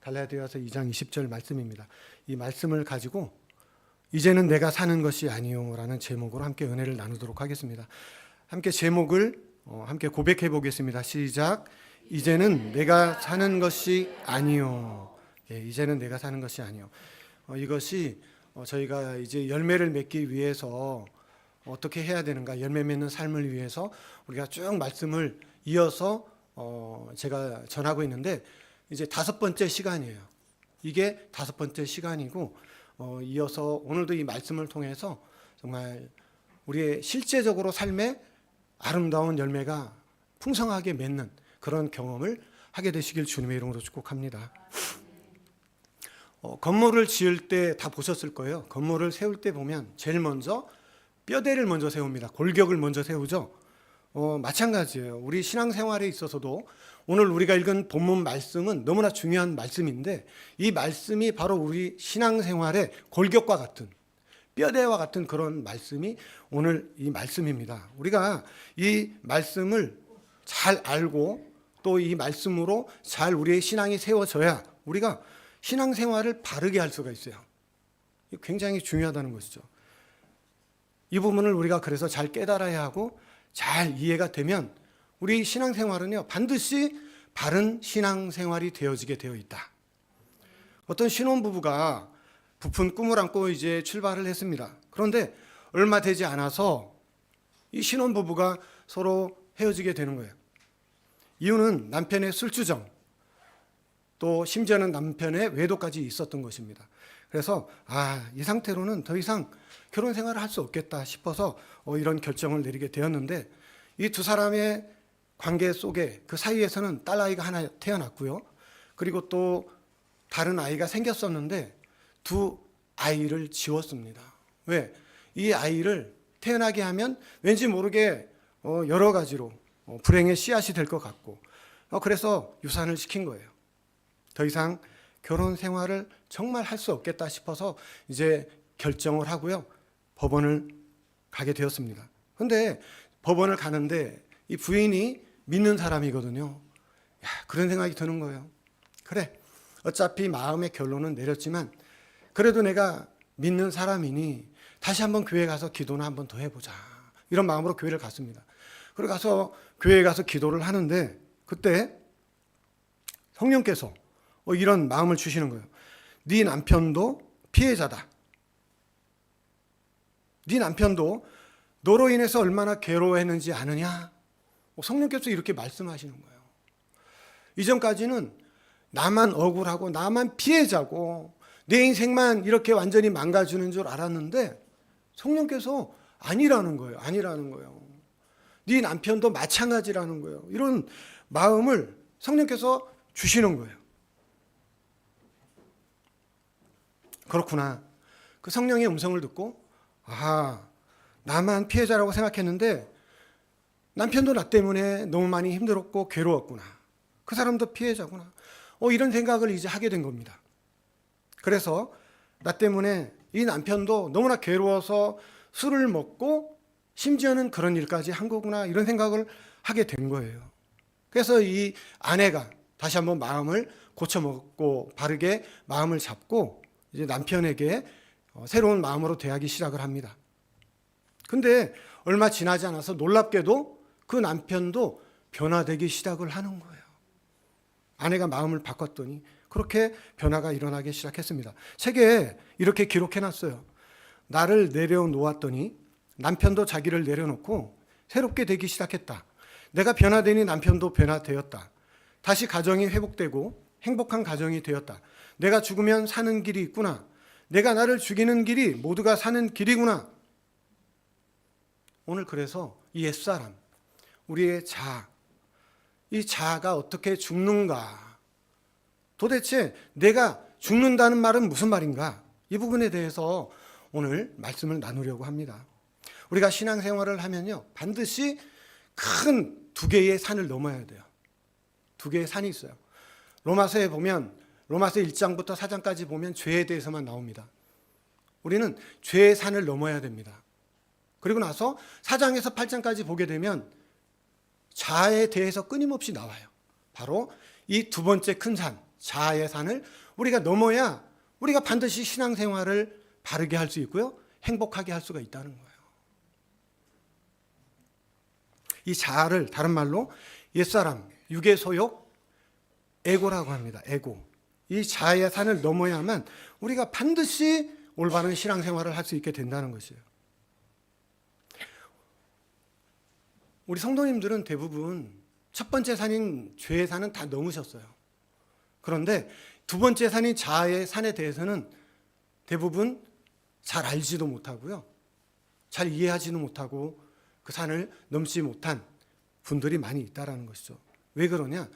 갈라디아서 2장 20절 말씀입니다. 이 말씀을 가지고 이제는 내가 사는 것이 아니요라는 제목으로 함께 은혜를 나누도록 하겠습니다. 함께 제목을 함께 고백해 보겠습니다. 시작. 이제는 내가 사는 것이 아니요. 이제는 내가 사는 것이 아니요. 이것이 저희가 이제 열매를 맺기 위해서 어떻게 해야 되는가, 열매 맺는 삶을 위해서 우리가 쭉 말씀을 이어서 제가 전하고 있는데 이제 5번째 시간이에요. 이게 5번째 시간이고 이어서 오늘도 이 말씀을 통해서 정말 우리의 실제적으로 삶에 아름다운 열매가 풍성하게 맺는 그런 경험을 하게 되시길 주님의 이름으로 축복합니다. 건물을 지을 때 다 보셨을 거예요. 건물을 세울 때 보면 제일 먼저 뼈대를 먼저 세웁니다. 골격을 먼저 세우죠. 마찬가지예요. 우리 신앙생활에 있어서도 오늘 우리가 읽은 본문 말씀은 너무나 중요한 말씀인데 이 말씀이 바로 우리 신앙생활의 골격과 같은, 뼈대와 같은 그런 말씀이 오늘 이 말씀입니다. 우리가 이 말씀을 잘 알고 또 이 말씀으로 잘 우리의 신앙이 세워져야 우리가 신앙생활을 바르게 할 수가 있어요. 굉장히 중요하다는 것이죠. 이 부분을 우리가 그래서 잘 깨달아야 하고 잘 이해가 되면 우리 신앙생활은요 반드시 바른 신앙생활이 되어지게 되어 있다. 어떤 신혼부부가 부푼 꿈을 안고 이제 출발을 했습니다. 그런데 얼마 되지 않아서 이 신혼부부가 서로 헤어지게 되는 거예요. 이유는 남편의 술주정, 또 심지어는 남편의 외도까지 있었던 것입니다. 그래서 이 상태로는 더 이상 결혼 생활을 할 수 없겠다 싶어서 이런 결정을 내리게 되었는데 이 두 사람의 관계 속에 그 사이에서는 딸아이가 하나 태어났고요. 그리고 또 다른 아이가 생겼었는데 두 아이를 지웠습니다. 왜? 이 아이를 태어나게 하면 왠지 모르게 여러 가지로 불행의 씨앗이 될 것 같고 그래서 유산을 시킨 거예요. 더 이상 결혼 생활을 정말 할 수 없겠다 싶어서 이제 결정을 하고요. 법원을 가게 되었습니다. 그런데 법원을 가는데 이 부인이 믿는 사람이거든요. 그런 생각이 드는 거예요. 그래, 어차피 마음의 결론은 내렸지만 그래도 내가 믿는 사람이니 다시 한번 교회 가서 기도나 한번 더 해보자. 이런 마음으로 교회를 갔습니다. 그리고 가서 교회에 가서 기도를 하는데 그때 성령께서 이런 마음을 주시는 거예요. 네 남편도 피해자다. 네 남편도 너로 인해서 얼마나 괴로워했는지 아느냐? 성령께서 이렇게 말씀하시는 거예요. 이전까지는 나만 억울하고 나만 피해자고 내 인생만 이렇게 완전히 망가지는 줄 알았는데 성령께서 아니라는 거예요. 아니라는 거예요. 네 남편도 마찬가지라는 거예요. 이런 마음을 성령께서 주시는 거예요. 그렇구나. 그 성령의 음성을 듣고 나만 피해자라고 생각했는데 남편도 나 때문에 너무 많이 힘들었고 괴로웠구나. 그 사람도 피해자구나. 이런 생각을 이제 하게 된 겁니다. 그래서 나 때문에 이 남편도 너무나 괴로워서 술을 먹고 심지어는 그런 일까지 한 거구나. 이런 생각을 하게 된 거예요. 그래서 이 아내가 다시 한번 마음을 고쳐먹고 바르게 마음을 잡고 이제 남편에게 새로운 마음으로 대하기 시작을 합니다. 근데 얼마 지나지 않아서 놀랍게도 그 남편도 변화되기 시작을 하는 거예요. 아내가 마음을 바꿨더니 그렇게 변화가 일어나기 시작했습니다. 책에 이렇게 기록해놨어요. 나를 내려놓았더니 남편도 자기를 내려놓고 새롭게 되기 시작했다. 내가 변화되니 남편도 변화되었다. 다시 가정이 회복되고 행복한 가정이 되었다. 내가 죽으면 사는 길이 있구나. 내가 나를 죽이는 길이 모두가 사는 길이구나. 오늘 그래서 이 옛사람, 우리의 자아, 이 자아가 어떻게 죽는가? 도대체 내가 죽는다는 말은 무슨 말인가? 이 부분에 대해서 오늘 말씀을 나누려고 합니다. 우리가 신앙생활을 하면요, 반드시 큰 두 개의 산을 넘어야 돼요. 두 개의 산이 있어요. 로마서에 보면 로마서 1장부터 4장까지 보면 죄에 대해서만 나옵니다. 우리는 죄의 산을 넘어야 됩니다. 그리고 나서 4장에서 8장까지 보게 되면 자아에 대해서 끊임없이 나와요. 바로 이 두 번째 큰 산, 자아의 산을 우리가 넘어야 우리가 반드시 신앙생활을 바르게 할 수 있고요, 행복하게 할 수가 있다는 거예요. 이 자아를 다른 말로 옛사람, 육의 소욕, 에고라고 합니다. 에고. 이 자아의 산을 넘어야만 우리가 반드시 올바른 신앙생활을 할 수 있게 된다는 것이에요. 우리 성도님들은 대부분 첫 번째 산인 죄의 산은 다 넘으셨어요. 그런데 두 번째 산인 자아의 산에 대해서는 대부분 잘 알지도 못하고요, 잘 이해하지도 못하고 그 산을 넘지 못한 분들이 많이 있다라는 것이죠. 왜 그러냐?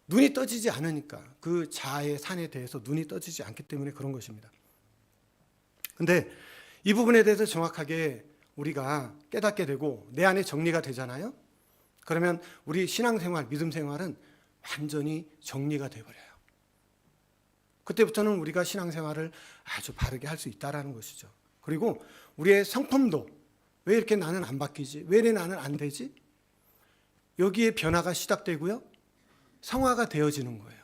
눈이 떠지지 않으니까. 그 자아의 산에 대해서 눈이 떠지지 않기 때문에 그런 것입니다. 근데 이 부분에 대해서 정확하게 우리가 깨닫게 되고 내 안에 정리가 되잖아요. 그러면 우리 신앙생활, 믿음생활은 완전히 정리가 돼버려요. 그때부터는 우리가 신앙생활을 아주 바르게 할 수 있다는 것이죠. 그리고 우리의 성품도 왜 이렇게 나는 안 바뀌지? 왜 이래 나는 안 되지? 여기에 변화가 시작되고요, 성화가 되어지는 거예요.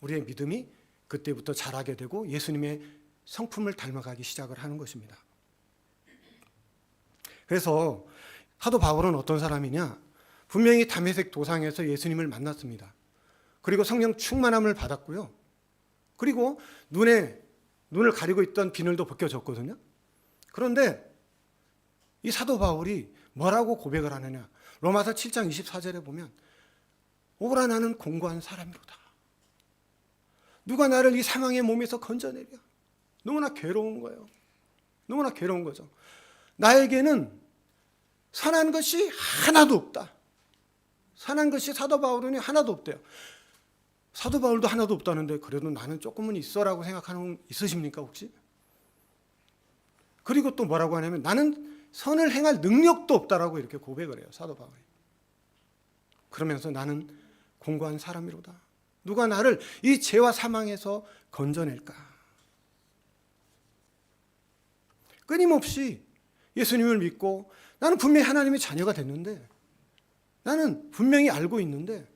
우리의 믿음이 그때부터 자라게 되고 예수님의 성품을 닮아가기 시작을 하는 것입니다. 그래서 사도 바울은 어떤 사람이냐? 분명히 다메섹 도상에서 예수님을 만났습니다. 그리고 성령 충만함을 받았고요, 그리고 눈을 가리고 있던 비늘도 벗겨졌거든요. 그런데 이 사도 바울이 뭐라고 고백을 하느냐? 로마서 7장 24절에 보면 오라 나는 공고한 사람이로다. 누가 나를 이 사망의 몸에서 건져내랴. 너무나 괴로운 거예요. 너무나 괴로운 거죠. 나에게는 선한 것이 하나도 없다. 선한 것이 사도 바울은 하나도 없대요. 사도 바울도 하나도 없다는데 그래도 나는 조금은 있어라고 생각하는 분 있으십니까 혹시? 그리고 또 뭐라고 하냐면 나는 선을 행할 능력도 없다라고 이렇게 고백을 해요, 사도 바울이. 그러면서 나는 공고한 사람이로다. 누가 나를 이 죄와 사망에서 건져낼까? 끊임없이 예수님을 믿고 나는 분명히 하나님의 자녀가 됐는데, 나는 분명히 알고 있는데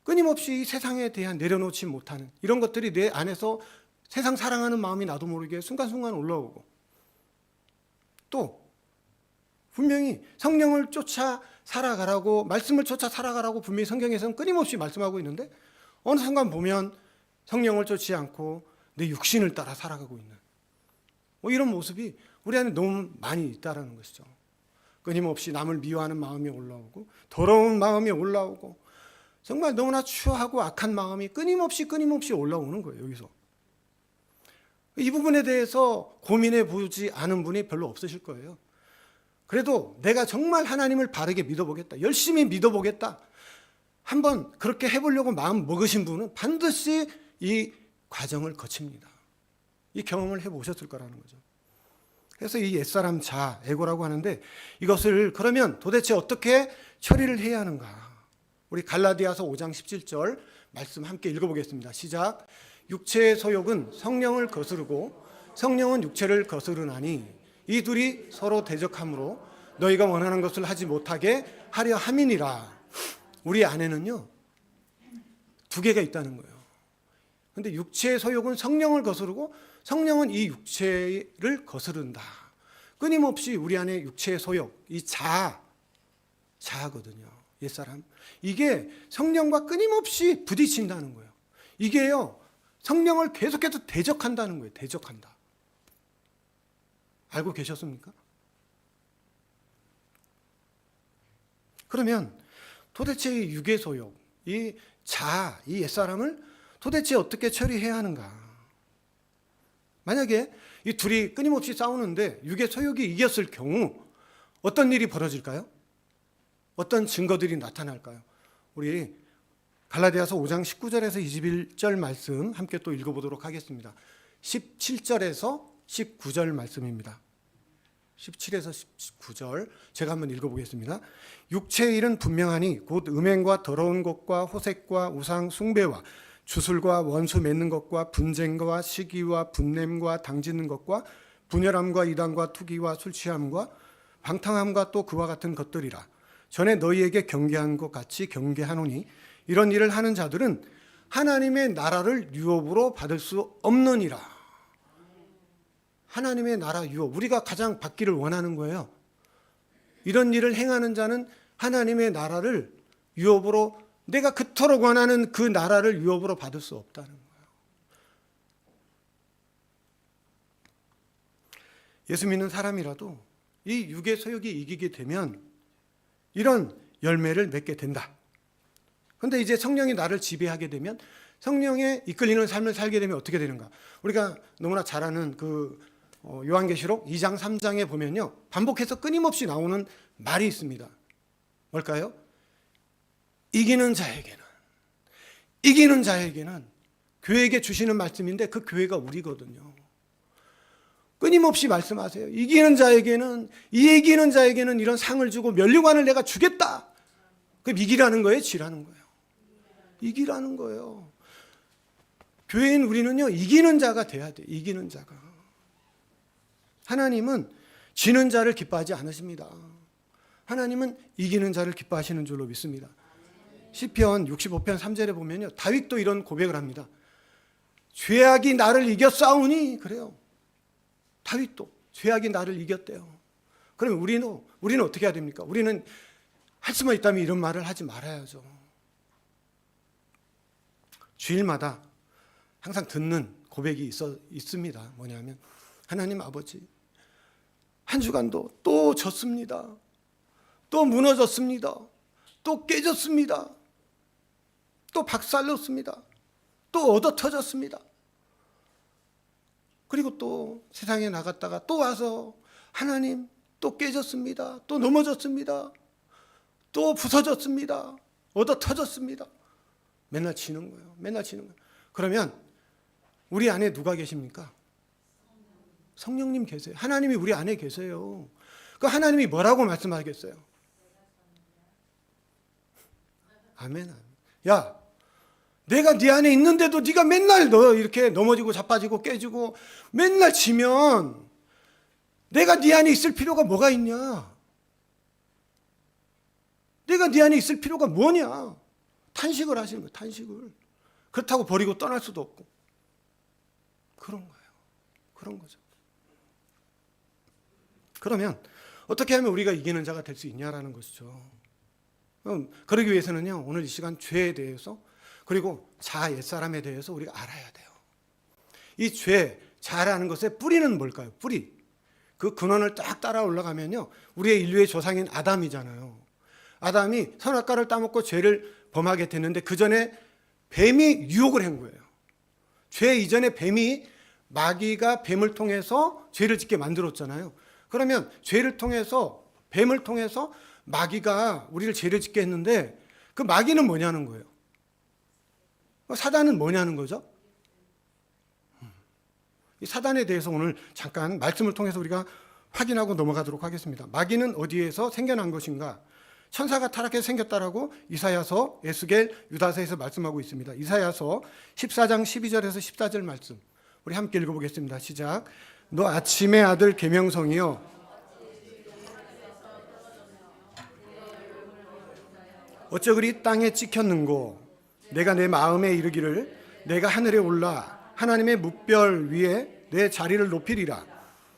끊임없이 이 세상에 대한 내려놓지 못하는 이런 것들이 내 안에서 세상 사랑하는 마음이 나도 모르게 순간순간 올라오고, 또 분명히 성령을 쫓아 살아가라고, 말씀을 쫓아 살아가라고 분명히 성경에서는 끊임없이 말씀하고 있는데 어느 순간 보면 성령을 쫓지 않고 내 육신을 따라 살아가고 있는 이런 모습이 우리 안에 너무 많이 있다는 것이죠. 끊임없이 남을 미워하는 마음이 올라오고, 더러운 마음이 올라오고, 정말 너무나 추하고 악한 마음이 끊임없이 올라오는 거예요. 여기서 이 부분에 대해서 고민해 보지 않은 분이 별로 없으실 거예요. 그래도 내가 정말 하나님을 바르게 믿어보겠다, 열심히 믿어보겠다, 한번 그렇게 해보려고 마음 먹으신 분은 반드시 이 과정을 거칩니다. 이 경험을 해보셨을 거라는 거죠. 그래서 이 옛사람 자, 에고라고 하는데 이것을 그러면 도대체 어떻게 처리를 해야 하는가? 우리 갈라디아서 5장 17절 말씀 함께 읽어보겠습니다. 시작. 육체의 소욕은 성령을 거스르고 성령은 육체를 거스르나니 이 둘이 서로 대적함으로 너희가 원하는 것을 하지 못하게 하려 함이니라. 우리 안에는요, 두 개가 있다는 거예요. 그런데 육체의 소욕은 성령을 거스르고 성령은 이 육체를 거스른다. 끊임없이 우리 안에 육체의 소욕, 이 자아거든요. 옛사람. 이게 성령과 끊임없이 부딪힌다는 거예요. 이게요, 성령을 계속해서 대적한다는 거예요. 대적한다. 알고 계셨습니까? 그러면 도대체 이 육의 소욕, 이 자아, 이 옛사람을 도대체 어떻게 처리해야 하는가? 만약에 이 둘이 끊임없이 싸우는데 육의 소욕이 이겼을 경우 어떤 일이 벌어질까요? 어떤 증거들이 나타날까요? 우리 갈라디아서 5장 19절에서 21절 말씀 함께 또 읽어보도록 하겠습니다. 17절에서 19절 말씀입니다. 17에서 19절 제가 한번 읽어보겠습니다. 육체의 일은 분명하니 곧 음행과 더러운 것과 호색과 우상 숭배와 주술과 원수 맺는 것과 분쟁과 시기와 분냄과 당짓는 것과 분열함과 이단과 투기와 술 취함과 방탕함과 또 그와 같은 것들이라. 전에 너희에게 경계한 것 같이 경계하노니 이런 일을 하는 자들은 하나님의 나라를 유업으로 받을 수 없느니라. 하나님의 나라 유업, 우리가 가장 받기를 원하는 거예요. 이런 일을 행하는 자는 하나님의 나라를 유업으로, 내가 그토록 원하는 그 나라를 유업으로 받을 수 없다는 거예요. 예수 믿는 사람이라도 이 육의 소욕이 이기게 되면 이런 열매를 맺게 된다. 그런데 이제 성령이 나를 지배하게 되면, 성령에 이끌리는 삶을 살게 되면 어떻게 되는가? 우리가 너무나 잘 아는 그 요한계시록 2장 3장에 보면요, 반복해서 끊임없이 나오는 말이 있습니다. 뭘까요? 이기는 자에게는 교회에게 주시는 말씀인데, 그 교회가 우리거든요. 끊임없이 말씀하세요. 이기는 자에게는 이런 상을 주고 면류관을 내가 주겠다. 그럼 이기라는 거예요? 지라는 거예요? 이기라는 거예요. 교회인 우리는요, 이기는 자가 돼야 돼요. 이기는 자가. 하나님은 지는 자를 기뻐하지 않으십니다. 하나님은 이기는 자를 기뻐하시는 줄로 믿습니다. 시편 65편 3절에 보면요, 다윗도 이런 고백을 합니다. 죄악이 나를 이겼사오니, 그래요. 다윗도 죄악이 나를 이겼대요. 그러면 우리는 어떻게 해야 됩니까? 우리는 할 수만 있다면 이런 말을 하지 말아야죠. 주일마다 항상 듣는 고백이 있습니다. 뭐냐면, 하나님 아버지, 한 주간도 또 졌습니다. 또 무너졌습니다. 또 깨졌습니다. 또 박살났습니다. 또 얻어터졌습니다. 그리고 또 세상에 나갔다가 또 와서 하나님 또 깨졌습니다. 또 넘어졌습니다. 또 부서졌습니다. 얻어터졌습니다. 맨날 지는 거예요. 맨날 지는 거예요. 그러면 우리 안에 누가 계십니까? 성령님 계세요. 하나님이 우리 안에 계세요. 그 하나님이 뭐라고 말씀하겠어요? 아멘. 야, 내가 네 안에 있는데도 네가 맨날 너 이렇게 넘어지고 자빠지고 깨지고 맨날 지면 내가 네 안에 있을 필요가 뭐가 있냐? 내가 네 안에 있을 필요가 뭐냐? 탄식을 하시는 거예요. 탄식을. 그렇다고 버리고 떠날 수도 없고. 그런 거예요. 그런 거죠. 그러면 어떻게 하면 우리가 이기는 자가 될 수 있냐라는 것이죠. 그러기 위해서는요, 오늘 이 시간 죄에 대해서, 그리고 자아 옛사람에 대해서 우리가 알아야 돼요. 이 죄, 자라는 것의 뿌리는 뭘까요? 뿌리. 그 근원을 딱 따라 올라가면요, 우리의 인류의 조상인 아담이잖아요. 아담이 선악과를 따먹고 죄를 범하게 됐는데, 그 전에 뱀이 유혹을 한 거예요. 죄 이전에 마귀가 뱀을 통해서 죄를 짓게 만들었잖아요. 그러면 죄를 통해서, 뱀을 통해서 마귀가 우리를 죄를 짓게 했는데, 그 마귀는 뭐냐는 거예요? 사단은 뭐냐는 거죠? 이 사단에 대해서 오늘 잠깐 말씀을 통해서 우리가 확인하고 넘어가도록 하겠습니다. 마귀는 어디에서 생겨난 것인가? 천사가 타락해서 생겼다라고 이사야서, 에스겔, 유다서에서 말씀하고 있습니다. 이사야서 14장 12절에서 14절 말씀, 우리 함께 읽어보겠습니다. 시작. 너 아침의 아들 계명성이여, 어찌 그리 땅에 찍혔는고? 내가 내 마음에 이르기를 내가 하늘에 올라 하나님의 뭇별 위에 내 자리를 높이리라.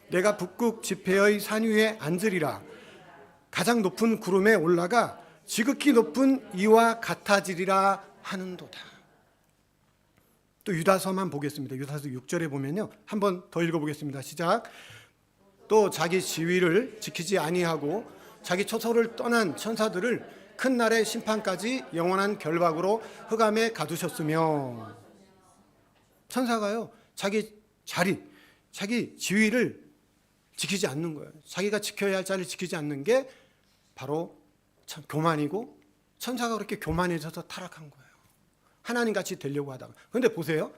내가 북극 지폐의 산 위에 앉으리라. 가장 높은 구름에 올라가 지극히 높은 이와 같아지리라 하는도다. 또 유다서만 보겠습니다. 유다서 6절에 보면요, 한 번 더 읽어보겠습니다. 시작. 또 자기 지위를 지키지 아니하고 자기 처소를 떠난 천사들을 큰 날의 심판까지 영원한 결박으로 흑암에 가두셨으며. 천사가요, 자기 자리, 자기 지위를 지키지 않는 거예요. 자기가 지켜야 할 자리를 지키지 않는 게 바로 교만이고, 천사가 그렇게 교만해져서 타락한 거예요. 하나님같이 되려고 하다가. 그런데 보세요,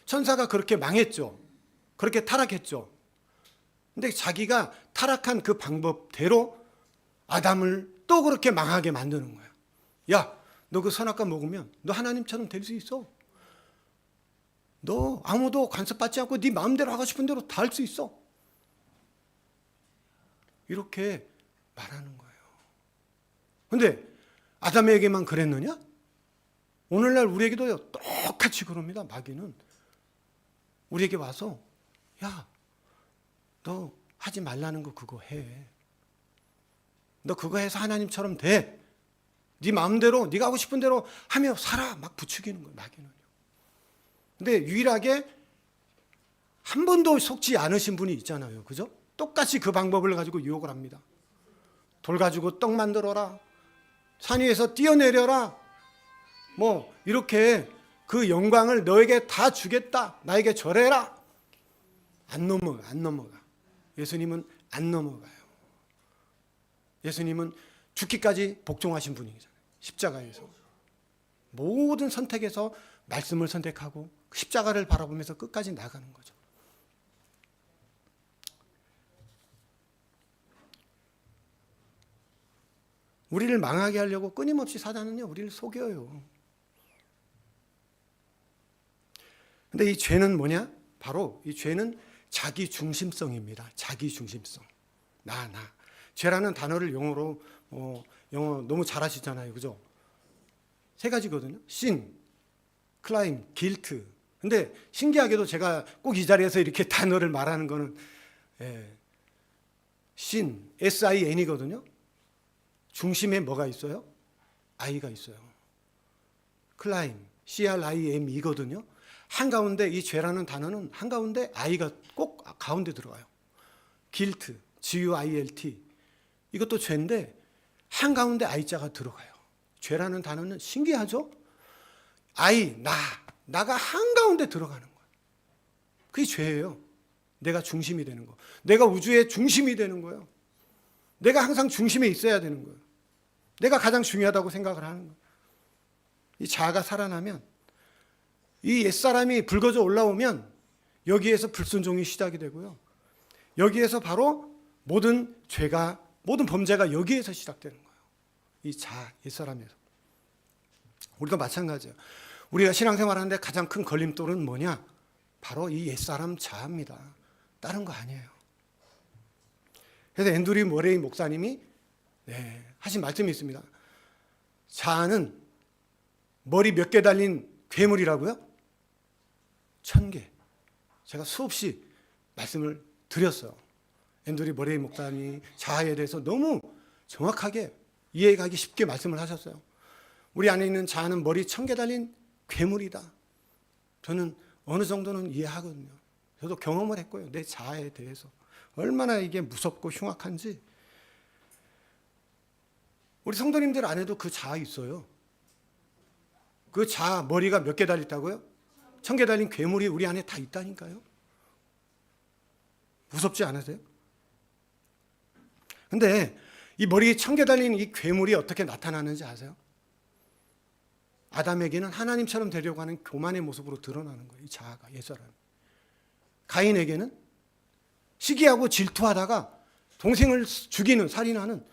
천사가 그렇게 망했죠. 그렇게 타락했죠. 근데 자기가 타락한 그 방법대로 아담을 또 그렇게 망하게 만드는 거예요. 야, 너 그 선악과 먹으면 너 하나님처럼 될 수 있어. 너 아무도 간섭받지 않고 네 마음대로 하고 싶은 대로 다 할 수 있어. 이렇게 말하는 거예요. 근데 아담에게만 그랬느냐? 오늘날 우리에게도 똑같이 그럽니다. 마귀는 우리에게 와서 야, 너 하지 말라는 거 그거 해. 너 그거 해서 하나님처럼 돼. 네 마음대로 네가 하고 싶은 대로 하며 살아. 막 부추기는 거예요. 마귀는요. 근데 유일하게 한 번도 속지 않으신 분이 있잖아요. 그죠? 똑같이 그 방법을 가지고 유혹을 합니다. 돌 가지고 떡 만들어라. 산 위에서 뛰어내려라. 뭐 이렇게 그 영광을 너에게 다 주겠다. 나에게 절해라. 안 넘어가. 예수님은 안 넘어가요. 예수님은 죽기까지 복종하신 분이잖아요. 십자가에서. 모든 선택에서 말씀을 선택하고 십자가를 바라보면서 끝까지 나가는 거죠. 우리를 망하게 하려고 끊임없이 사단은요, 우리를 속여요. 근데 이 죄는 뭐냐? 바로 이 죄는 자기 중심성입니다. 자기 중심성. 나. 죄라는 단어를 영어로 영어 너무 잘하시잖아요. 그죠? 세 가지거든요. sin, crime, guilt. 근데 신기하게도 제가 꼭 이 자리에서 이렇게 단어를 말하는 거는 sin, S-I-N이거든요. 중심에 뭐가 있어요? I가 있어요. crime, C-R-I-M-E거든요. 한가운데 이 죄라는 단어는 한가운데 I가 꼭 가운데 들어가요. guilt, G-U-I-L-T. 이것도 죄인데 한가운데 I자가 들어가요. 죄라는 단어는 신기하죠? I, 나가 한가운데 들어가는 거예요. 그게 죄예요. 내가 중심이 되는 거. 내가 우주의 중심이 되는 거예요. 내가 항상 중심에 있어야 되는 거예요. 내가 가장 중요하다고 생각을 하는 거예요. 이 자아가 살아나면 이 옛사람이 불거져 올라오면 여기에서 불순종이 시작이 되고요. 여기에서 바로 모든 죄가, 모든 범죄가 여기에서 시작되는 거예요. 이 자아, 옛사람에서. 우리도 마찬가지예요. 우리가 신앙생활하는데 가장 큰 걸림돌은 뭐냐? 바로 이 옛사람 자아입니다. 다른 거 아니에요. 그래서 앤드류 머레이 목사님이 하신 말씀이 있습니다. 자아는 머리 몇 개 달린 괴물이라고요? 1000개. 제가 수없이 말씀을 드렸어요. 앤드류 머레이 목사님이 자아에 대해서 너무 정확하게 이해가기 쉽게 말씀을 하셨어요. 우리 안에 있는 자아는 머리 1000개 달린 괴물이다. 저는 어느 정도는 이해하거든요. 저도 경험을 했고요. 내 자아에 대해서. 얼마나 이게 무섭고 흉악한지. 우리 성도님들 안에도 그 자아 있어요. 그 자아 머리가 몇 개 달렸다고요? 1000개 달린 괴물이 우리 안에 다 있다니까요. 무섭지 않으세요? 근데 이 머리에 1000개 달린 이 괴물이 어떻게 나타나는지 아세요? 아담에게는 하나님처럼 되려고 하는 교만의 모습으로 드러나는 거예요. 이 자아가, 옛사람. 가인에게는 시기하고 질투하다가 동생을 죽이는, 살인하는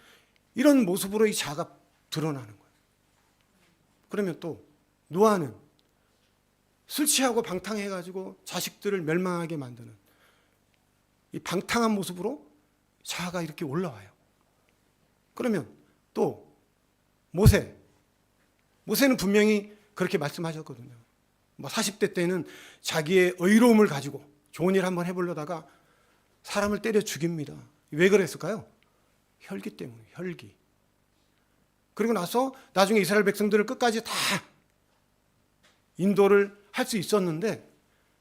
이런 모습으로 이 자아가 드러나는 거예요. 그러면 또 노아는 술 취하고 방탕해가지고 자식들을 멸망하게 만드는 이 방탕한 모습으로 자아가 이렇게 올라와요. 그러면 또 모세는 분명히 그렇게 말씀하셨거든요. 40대 때는 자기의 의로움을 가지고 좋은 일 한번 해보려다가 사람을 때려 죽입니다. 왜 그랬을까요? 혈기 때문에, 혈기. 그리고 나서 나중에 이스라엘 백성들을 끝까지 다 인도를 할 수 있었는데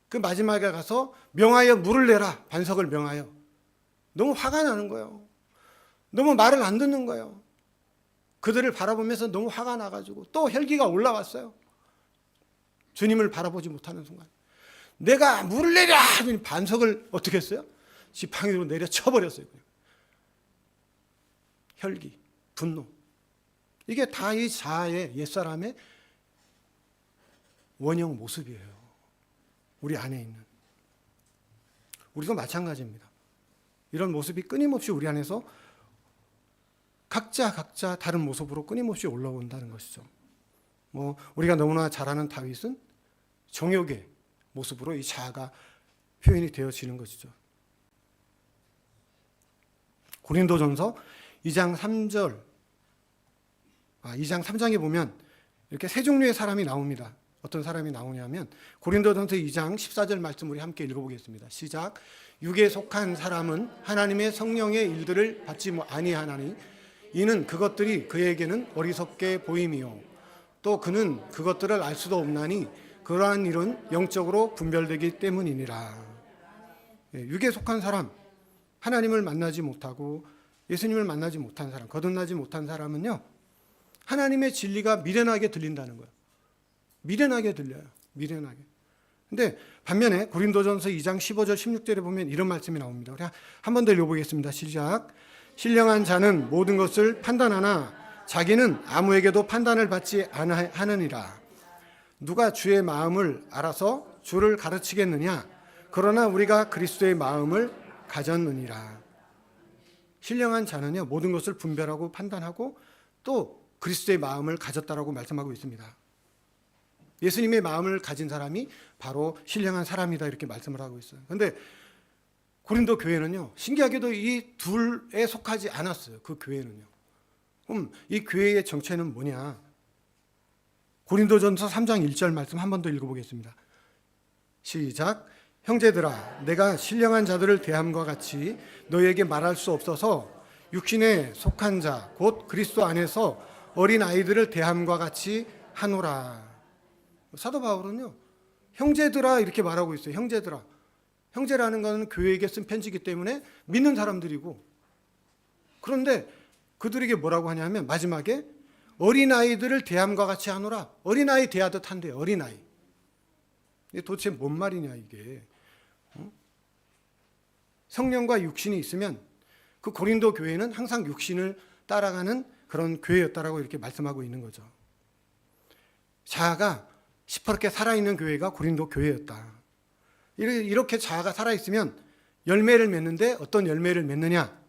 그 마지막에 가서 명하여 물을 내라, 반석을 명하여. 너무 화가 나는 거예요. 너무 말을 안 듣는 거예요. 그들을 바라보면서 너무 화가 나가지고 또 혈기가 올라왔어요. 주님을 바라보지 못하는 순간. 내가 물을 내려! 하더니 반석을 어떻게 했어요? 지팡이로 내려 쳐버렸어요. 그냥. 혈기, 분노. 이게 다 이 자아의 옛사람의 원형 모습이에요. 우리 안에 있는. 우리도 마찬가지입니다. 이런 모습이 끊임없이 우리 안에서 각자 다른 모습으로 끊임없이 올라온다는 것이죠. 우리가 너무나 잘 아는 다윗은 정욕의 모습으로 이 자아가 표현이 되어지는 것이죠. 고린도전서 2장 3장에 보면 이렇게 세 종류의 사람이 나옵니다. 어떤 사람이 나오냐면 고린도전서 2장 14절 말씀 우리 함께 읽어보겠습니다. 시작. 육에 속한 사람은 하나님의 성령의 일들을 받지 아니하나니 이는 그것들이 그에게는 어리석게 보임이요 또 그는 그것들을 알 수도 없나니 그러한 일은 영적으로 분별되기 때문이니라. 육에 속한 사람, 하나님을 만나지 못하고 예수님을 만나지 못한 사람, 거듭나지 못한 사람은요, 하나님의 진리가 미련하게 들린다는 거예요. 미련하게 들려요. 미련하게. 근데 반면에 고린도전서 2장 15절 16절에 보면 이런 말씀이 나옵니다. 우리 한 번 더 읽어보겠습니다. 시작. 신령한 자는 모든 것을 판단하나 자기는 아무에게도 판단을 받지 않으니라. 누가 주의 마음을 알아서 주를 가르치겠느냐? 그러나 우리가 그리스도의 마음을 가졌느니라. 신령한 자는요, 모든 것을 분별하고 판단하고 또 그리스도의 마음을 가졌다라고 말씀하고 있습니다. 예수님의 마음을 가진 사람이 바로 신령한 사람이다 이렇게 말씀을 하고 있어요. 그런데 고린도 교회는요, 신기하게도 이 둘에 속하지 않았어요. 그 교회는요. 그럼 이 교회의 정체는 뭐냐? 고린도전서 3장 1절 말씀 한 번 더 읽어보겠습니다. 시작. 형제들아, 내가 신령한 자들을 대함과 같이 너희에게 말할 수 없어서 육신에 속한 자, 곧 그리스도 안에서 어린 아이들을 대함과 같이 하노라. 사도 바울은요, 형제들아 이렇게 말하고 있어요. 형제들아. 형제라는 것은 교회에게 쓴 편지이기 때문에 믿는 사람들이고, 그런데 그들에게 뭐라고 하냐면 마지막에 어린아이들을 대함과 같이 하노라. 어린아이 대하듯 한대요. 어린아이. 이게 도대체 뭔 말이냐 이게. 성령과 육신이 있으면 그 고린도 교회는 항상 육신을 따라가는 그런 교회였다라고 이렇게 말씀하고 있는 거죠. 자아가 시퍼렇게 살아있는 교회가 고린도 교회였다. 이렇게 자아가 살아있으면 열매를 맺는데 어떤 열매를 맺느냐?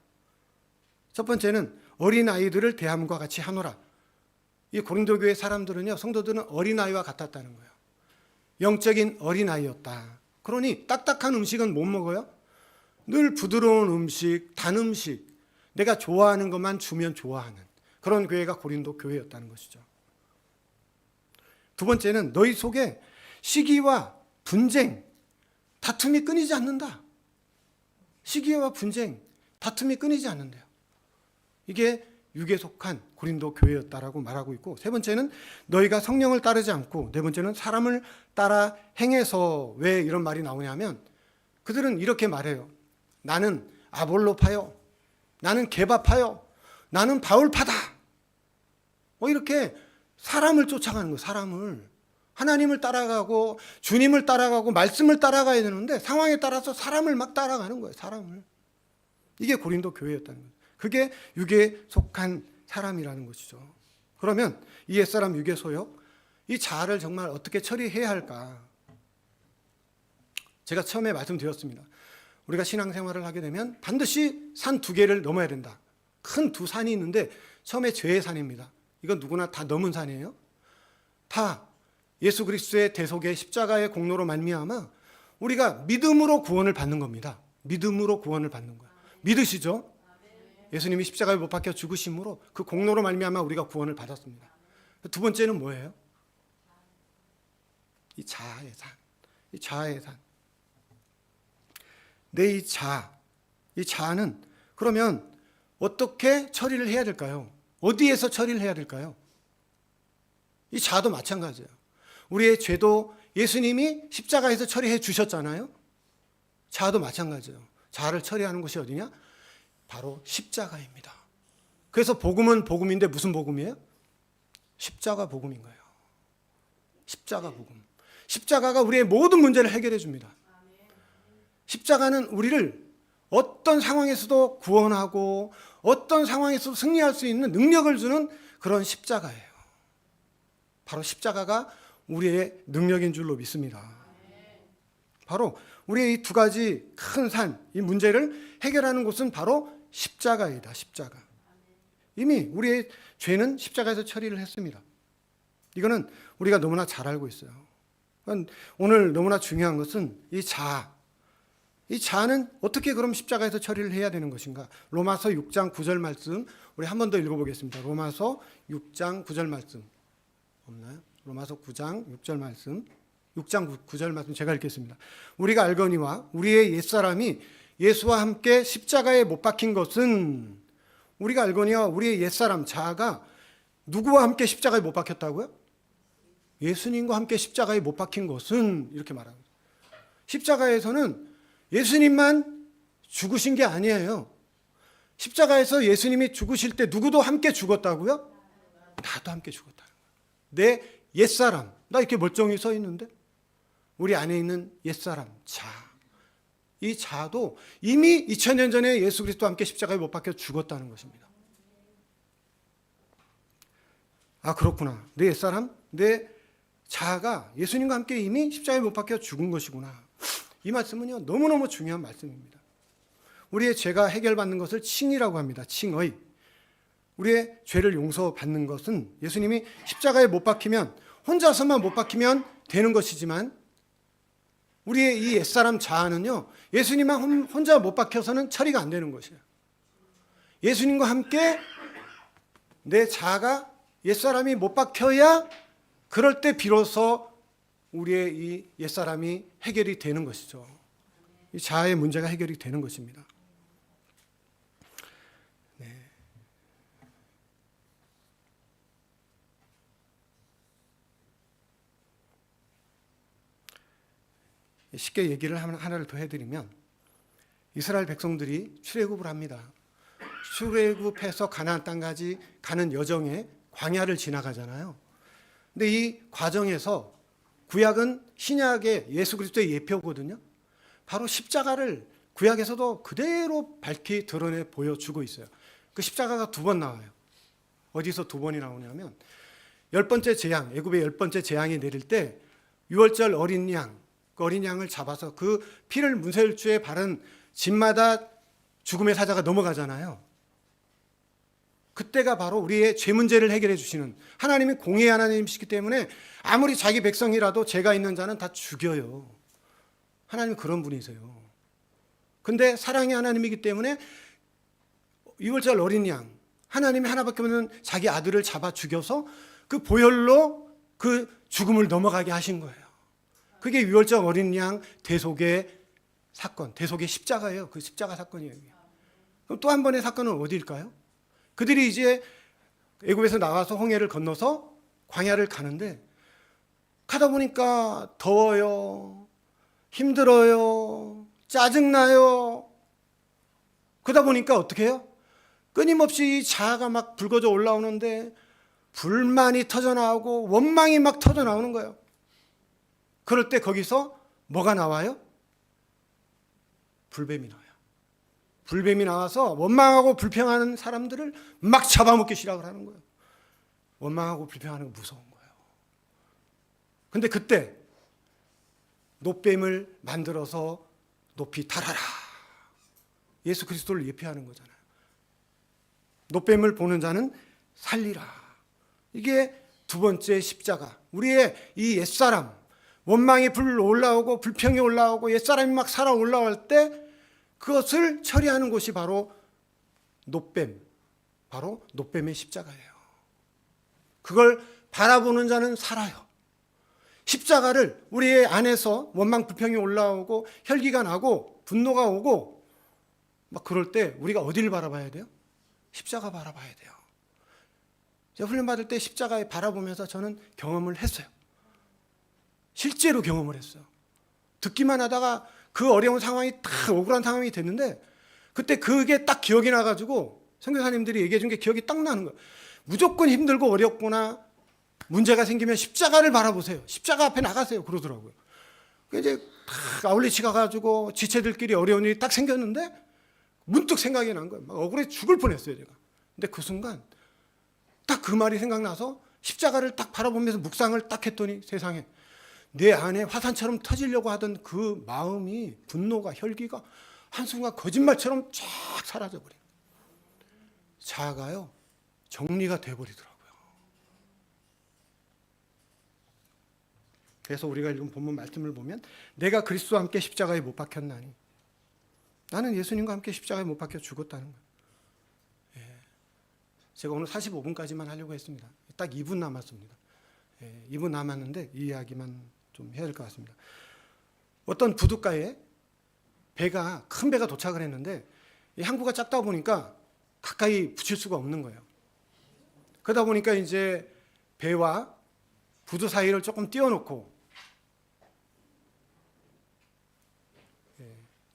첫 번째는 어린아이들을 대함과 같이 하노라. 이 고린도 교회 사람들은요, 성도들은 어린아이와 같았다는 거예요. 영적인 어린아이였다. 그러니 딱딱한 음식은 못 먹어요. 늘 부드러운 음식, 단 음식, 내가 좋아하는 것만 주면 좋아하는 그런 교회가 고린도 교회였다는 것이죠. 두 번째는 너희 속에 시기와 분쟁, 다툼이 끊이지 않는다. 시기와 분쟁, 다툼이 끊이지 않는데요. 이게 육에 속한 고린도 교회였다라고 말하고 있고, 세 번째는 너희가 성령을 따르지 않고, 네 번째는 사람을 따라 행해서. 왜 이런 말이 나오냐면 그들은 이렇게 말해요. 나는 아볼로파요. 나는 게바파요. 나는 바울파다. 이렇게 사람을 쫓아가는 거예요. 사람을. 하나님을 따라가고 주님을 따라가고 말씀을 따라가야 되는데 상황에 따라서 사람을 막 따라가는 거예요. 사람을. 이게 고린도 교회였다는 거예요. 그게 육에 속한 사람이라는 것이죠. 그러면 이 옛사람 육의 소욕, 이 자아를 정말 어떻게 처리해야 할까? 제가 처음에 말씀드렸습니다. 우리가 신앙생활을 하게 되면 반드시 산 두 개를 넘어야 된다. 큰 두 산이 있는데 처음에 죄의 산입니다. 이건 누구나 다 넘은 산이에요. 다 예수 그리스도의 대속의 십자가의 공로로 말미암아 우리가 믿음으로 구원을 받는 겁니다. 믿음으로 구원을 받는 거예요. 믿으시죠? 예수님이 십자가에 못 박혀 죽으심으로 그 공로로 말미암아 우리가 구원을 받았습니다. 두 번째는 뭐예요? 이 자아의 산. 이 자아의 산. 내 이 자아는 그러면 어떻게 처리를 해야 될까요? 어디에서 처리를 해야 될까요? 이 자아도 마찬가지예요. 우리의 죄도 예수님이 십자가에서 처리해 주셨잖아요. 자아도 마찬가지예요. 자아를 처리하는 곳이 어디냐? 바로 십자가입니다. 그래서 복음은 복음인데 무슨 복음이에요? 십자가 복음인 거예요. 십자가 복음. 십자가가 우리의 모든 문제를 해결해 줍니다. 십자가는 우리를 어떤 상황에서도 구원하고 어떤 상황에서도 승리할 수 있는 능력을 주는 그런 십자가예요. 바로 십자가가 우리의 능력인 줄로 믿습니다. 바로 우리의 이 두 가지 큰 산, 이 문제를 해결하는 곳은 바로 십자가이다. 십자가. 이미 우리의 죄는 십자가에서 처리를 했습니다. 이거는 우리가 너무나 잘 알고 있어요. 오늘 너무나 중요한 것은 이 자아. 이 자아는 어떻게 그럼 십자가에서 처리를 해야 되는 것인가? 로마서 6장 9절 말씀 우리 한 번 더 읽어보겠습니다. 로마서 6장 9절 말씀. 없나요? 로마서 9장 6절 말씀, 6장 9절 말씀 제가 읽겠습니다. 우리가 알거니와 우리의 옛사람이 예수와 함께 십자가에 못 박힌 것은, 우리가 알거니와 우리의 옛사람 자아가 누구와 함께 십자가에 못 박혔다고요? 예수님과 함께 십자가에 못 박힌 것은, 이렇게 말합니다. 십자가에서는 예수님만 죽으신 게 아니에요. 십자가에서 예수님이 죽으실 때 누구도 함께 죽었다고요? 나도 함께 죽었다는 거예요. 내 옛사람, 나 이렇게 멀쩡히 서 있는데 우리 안에 있는 옛사람, 자, 이 자도 이미 2000년 전에 예수 그리스도와 함께 십자가에 못 박혀 죽었다는 것입니다. 아, 그렇구나. 내 옛사람, 내 자아가 예수님과 함께 이미 십자가에 못 박혀 죽은 것이구나. 이 말씀은요, 너무너무 중요한 말씀입니다. 우리의 죄가 해결받는 것을 칭의라고 합니다. 칭의. 우리의 죄를 용서받는 것은 예수님이 십자가에 못 박히면, 혼자서만 못 박히면 되는 것이지만, 우리의 이 옛사람 자아는요, 예수님만 혼자 못 박혀서는 처리가 안 되는 것이에요. 예수님과 함께 내 자아가, 옛사람이 못 박혀야 그럴 때 비로소 우리의 이 옛사람이 해결이 되는 것이죠. 이 자아의 문제가 해결이 되는 것입니다. 네. 쉽게 얘기를 하나를 더 해드리면, 이스라엘 백성들이 출애굽을 합니다. 출애굽해서 가나안 땅까지 가는 여정에 광야를 지나가잖아요. 근데 이 과정에서 구약은 신약의 예수 그리스도의 예표거든요. 바로 십자가를 구약에서도 그대로 밝히 드러내 보여주고 있어요. 그 십자가가 2번 나와요. 어디서 2번이 나오냐면, 10번째 재앙, 애굽의 10번째 재앙이 내릴 때 유월절 어린 양, 그 어린 양을 잡아서 그 피를 문설주에 바른 집마다 죽음의 사자가 넘어가잖아요. 그때가 바로 우리의 죄 문제를 해결해 주시는, 하나님이 공의의 하나님이시기 때문에 아무리 자기 백성이라도 죄가 있는 자는 다 죽여요. 하나님은 그런 분이세요. 근데 사랑의 하나님이기 때문에 유월절 어린 양, 하나님이 하나밖에 없는 자기 아들을 잡아 죽여서 그 보혈로 그 죽음을 넘어가게 하신 거예요. 그게 유월절 어린 양 대속의 사건, 대속의 십자가예요. 그 십자가 사건이에요. 그럼 또 한 번의 사건은 어디일까요? 그들이 이제 애굽에서 나와서 홍해를 건너서 광야를 가는데, 가다 보니까 더워요, 힘들어요, 짜증나요. 그러다 보니까 어떻게 해요? 끊임없이 자아가 막 불거져 올라오는데 불만이 터져나오고 원망이 막 터져나오는 거예요. 그럴 때 거기서 뭐가 나와요? 불뱀이 나와요. 불뱀이 나와서 원망하고 불평하는 사람들을 막 잡아먹기 시작을 하는 거예요. 원망하고 불평하는 거 무서운 거예요. 근데 그때 놋뱀을 만들어서 높이 달아라. 예수 그리스도를 예표하는 거잖아요. 놋뱀을 보는 자는 살리라. 이게 2번째 십자가. 우리의 이 옛사람, 원망이 불 올라오고 불평이 올라오고 옛사람이 막 살아 올라올 때 그것을 처리하는 곳이 바로 놋뱀, 바로 놋뱀의 십자가예요. 그걸 바라보는 자는 살아요. 십자가를 우리의 안에서 원망 불평이 올라오고 혈기가 나고 분노가 오고 막 그럴 때 우리가 어디를 바라봐야 돼요? 십자가 바라봐야 돼요. 제가 훈련 받을 때 십자가에 바라보면서 저는 경험을 했어요. 실제로 경험을 했어요. 듣기만 하다가 그 어려운 상황이 딱 억울한 상황이 됐는데, 그때 그게 딱 기억이 나가지고 선교사님들이 얘기해 준 게 기억이 딱 나는 거예요. 무조건 힘들고 어렵거나 문제가 생기면 십자가를 바라보세요. 십자가 앞에 나가세요. 그러더라고요. 이제 딱 아울리치 가가지고 지체들끼리 어려운 일이 딱 생겼는데 문득 생각이 난 거예요. 막 억울해 죽을 뻔했어요, 제가. 근데 그 순간 딱 그 말이 생각나서 십자가를 딱 바라보면서 묵상을 딱 했더니 세상에 내 안에 화산처럼 터지려고 하던 그 마음이, 분노가, 혈기가 한순간 거짓말처럼 쫙 사라져버려요. 자아가요, 정리가 돼버리더라고요. 그래서 우리가 읽은 본문 말씀을 보면, 내가 그리스도와 함께 십자가에 못 박혔나니, 나는 예수님과 함께 십자가에 못 박혀 죽었다는 거예요. 제가 오늘 45분까지만 하려고 했습니다. 딱 2분 남았습니다. 2분 남았는데 이 이야기만 좀 해야 될 것 같습니다. 어떤 부둣가에 큰 배가 도착을 했는데 이 항구가 작다 보니까 가까이 붙일 수가 없는 거예요. 그러다 보니까 이제 배와 부두 사이를 조금 띄워놓고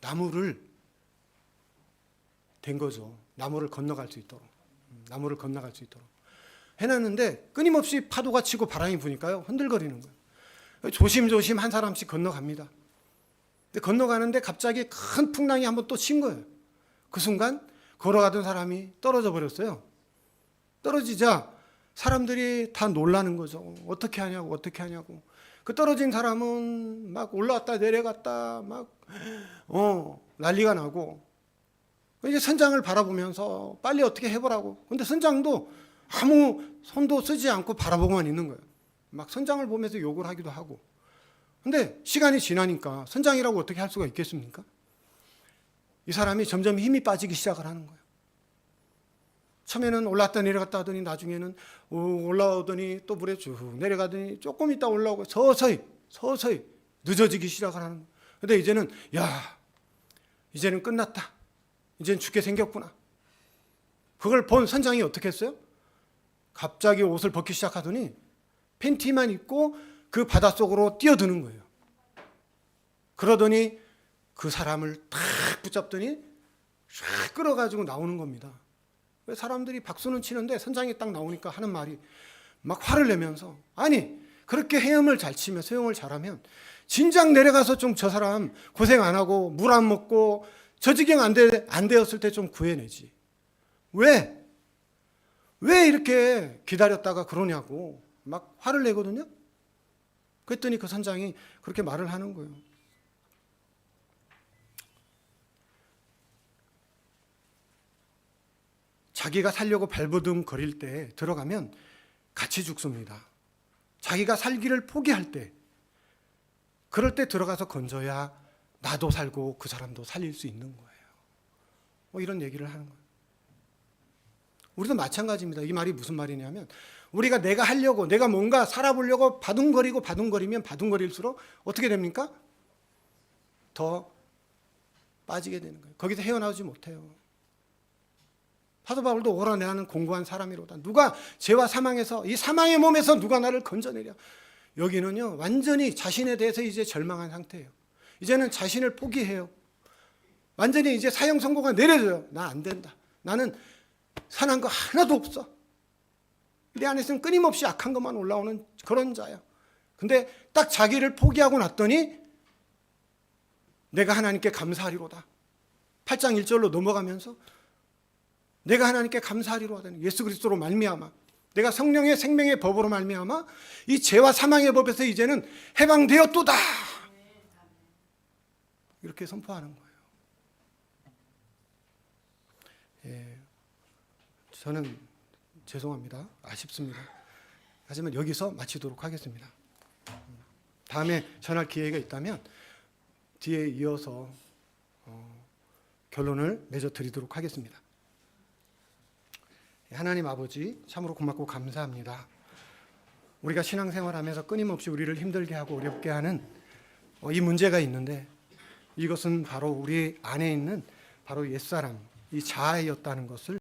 나무를 댄 거죠. 나무를 건너갈 수 있도록. 해놨는데 끊임없이 파도가 치고 바람이 부니까요. 흔들거리는 거예요. 조심조심 한 사람씩 건너갑니다. 근데 건너가는데 갑자기 큰 풍랑이 한번 또 친 거예요. 그 순간 걸어가던 사람이 떨어져 버렸어요. 떨어지자 사람들이 다 놀라는 거죠. 어떻게 하냐고. 그 떨어진 사람은 막 올라갔다 내려갔다 막 난리가 나고 이제 선장을 바라보면서 빨리 어떻게 해보라고. 근데 선장도 아무 손도 쓰지 않고 바라보고만 있는 거예요. 막 선장을 보면서 욕을 하기도 하고. 근데 시간이 지나니까 선장이라고 어떻게 할 수가 있겠습니까? 이 사람이 점점 힘이 빠지기 시작을 하는 거예요. 처음에는 올라갔다 내려갔다 하더니 나중에는 올라오더니 또 물에 쭉 내려가더니 조금 있다 올라오고 서서히 늦어지기 시작을 하는 거예요. 근데 이제는 이제는 끝났다. 이제는 죽게 생겼구나. 그걸 본 선장이 어떻게 했어요? 갑자기 옷을 벗기 시작하더니 팬티만 입고 그 바닷속으로 뛰어드는 거예요. 그러더니 그 사람을 탁 붙잡더니 쫙 끌어가지고 나오는 겁니다. 사람들이 박수는 치는데 선장이 딱 나오니까 하는 말이 막 화를 내면서 아니 그렇게 헤엄을 잘 치면 수영을 잘하면 진작 내려가서 좀 저 사람 고생 안 하고 물 안 먹고 저 지경 안 되었을 때 좀 구해내지. 왜 이렇게 기다렸다가 그러냐고 막 화를 내거든요. 그랬더니 그 선장이 그렇게 말을 하는 거예요. 자기가 살려고 발버둥 거릴 때 들어가면 같이 죽습니다. 자기가 살기를 포기할 때, 그럴 때 들어가서 건져야 나도 살고 그 사람도 살릴 수 있는 거예요. 이런 얘기를 하는 거예요. 우리도 마찬가지입니다. 이 말이 무슨 말이냐면 우리가 내가 하려고 내가 뭔가 살아보려고 바둥거리면 바둥거릴수록 어떻게 됩니까? 더 빠지게 되는 거예요. 거기서 헤어나오지 못해요. 사도 바울도 오라 나는 공고한 사람이로다. 누가 죄와 사망에서 이 사망의 몸에서 누가 나를 건져내랴. 여기는요 완전히 자신에 대해서 이제 절망한 상태예요. 이제는 자신을 포기해요. 완전히 이제 사형 선고가 내려져요. 나 안 된다. 나는 선한 거 하나도 없어. 내 안에서는 끊임없이 악한 것만 올라오는 그런 자야. 근데 딱 자기를 포기하고 났더니 내가 하나님께 감사하리로다. 8장 1절로 넘어가면서 내가 하나님께 감사하리로 하더니 예수 그리스도로 말미암아 내가 성령의 생명의 법으로 말미암아 이 죄와 사망의 법에서 이제는 해방되었도다. 이렇게 선포하는 거예요. 저는 죄송합니다. 아쉽습니다. 하지만 여기서 마치도록 하겠습니다. 다음에 전할 기회가 있다면 뒤에 이어서 결론을 맺어드리도록 하겠습니다. 하나님 아버지 참으로 고맙고 감사합니다. 우리가 신앙생활하면서 끊임없이 우리를 힘들게 하고 어렵게 하는 이 문제가 있는데 이것은 바로 우리 안에 있는 바로 옛사람, 이 자아였다는 것을